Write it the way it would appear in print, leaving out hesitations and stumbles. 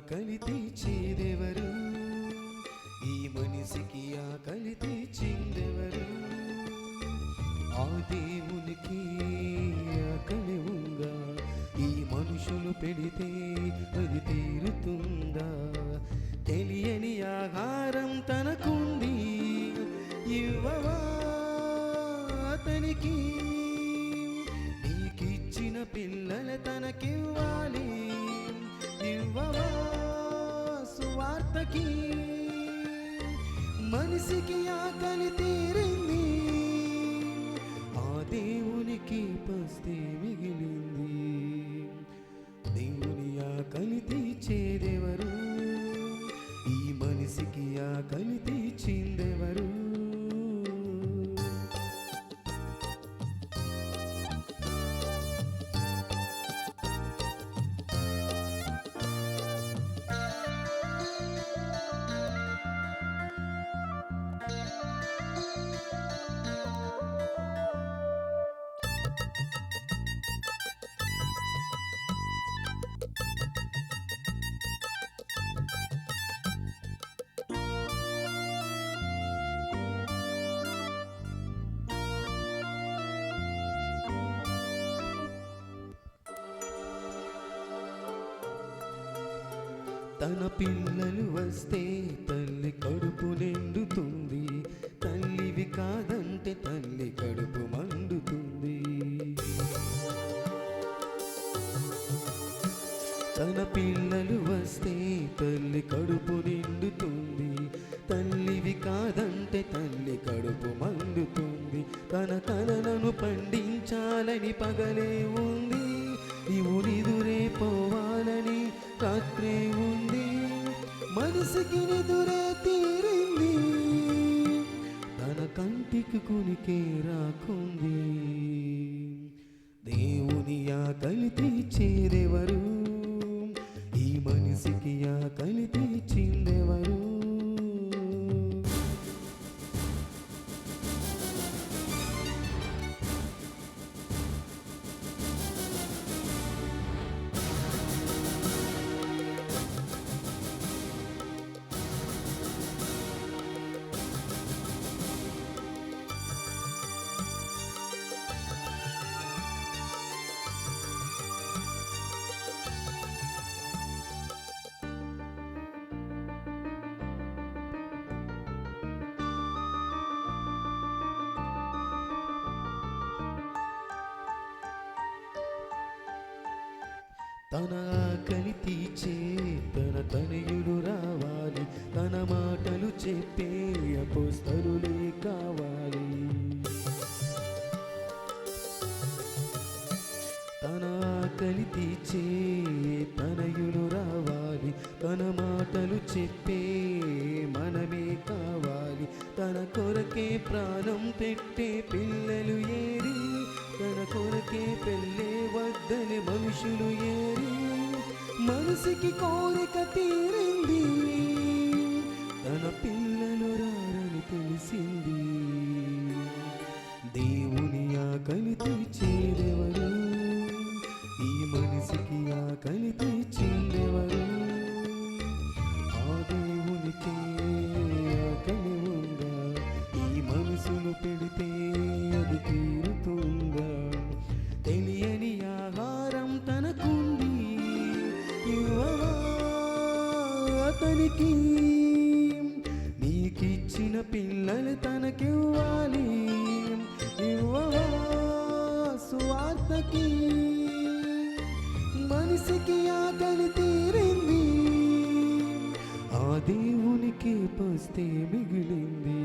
ఆకలి తీర్చేదెవరు? ఈ మనిషికి ఆకలి తీర్చిందెవరు? ఆ దేవునికి ఆకలి ఉందా? ఈ మనుషులు పెడితే అది తీరుతుందా? తెలియని ఆహారం తనకుంది, ఇవ్వవా అతనికి? నీకిచ్చిన పిల్లల తనకివ్వాలి, ఇవ్వవా సువార్తకి? మనిషికి ఆకలి తీరింది, ఆ దేవునికి పస్తే మిగిలింది. దేవుని ఆకలి తీర్చేదెవరు? ఈ మనిషికి ఆకలి తీర్చిందెవరు? తన పిల్లలు వస్తే తల్లి కడుపు నిండుతుంది, తల్లివి కాదంటే తల్లి కడుపు మండుతుంది. తన పిల్లలు వస్తే తల్లి కడుపు నిండుతుంది, తల్లివి కాదంటే తల్లి కడుపు మండుతుంది. తన తనలను పండించాలని పగలే ఉంది, నీవు నిదురే పోవాలని రాత్రే ఉంది. మనసుకి నిదురే తీరింది, తన కంటికి కునికే రాకుంది. దేవుని ఆకలి తీర్చేదెవరు? ఈ మనిషికి ఆకలి తీర్చిందెవరు? తన ఆకలి తీర్చే తన తనయుడు రావాలి, తన మాటలు చెప్పే అపోస్తలులే కావాలి. తన ఆకలి తీర్చే తనయుడు రావాలి, తన మాటలు చెప్పే మనమే కావాలి. తన కొరకే ప్రాణం పెట్టే పిల్లలు ఏరి, తన కొరకే పెళ్ళే వద్దని మనుషులు ఏరి. మనసుకి కోరిక తీరింది, తన పిల్లలు రారని తెలిసింది. దేవుని ఆకలి తీర్చేదెవరు? ఈ మనిషికి ఆకలి తీర్చిందెవరు? ఆ దేవునికే ఆకలి ఉందా? ఈ మనసును పెడితే అది తీరుతుందా? తెలియని ఆహారం తనకుంది, ఇవ్వవా అతనికి? నీకిచ్చిన పిల్లలు తనకివ్వాలి, ఇవ్వవా సువార్తకి? మనిషికి ఆకలి తీరింది, ఆ దేవునికి పస్తే మిగిలింది.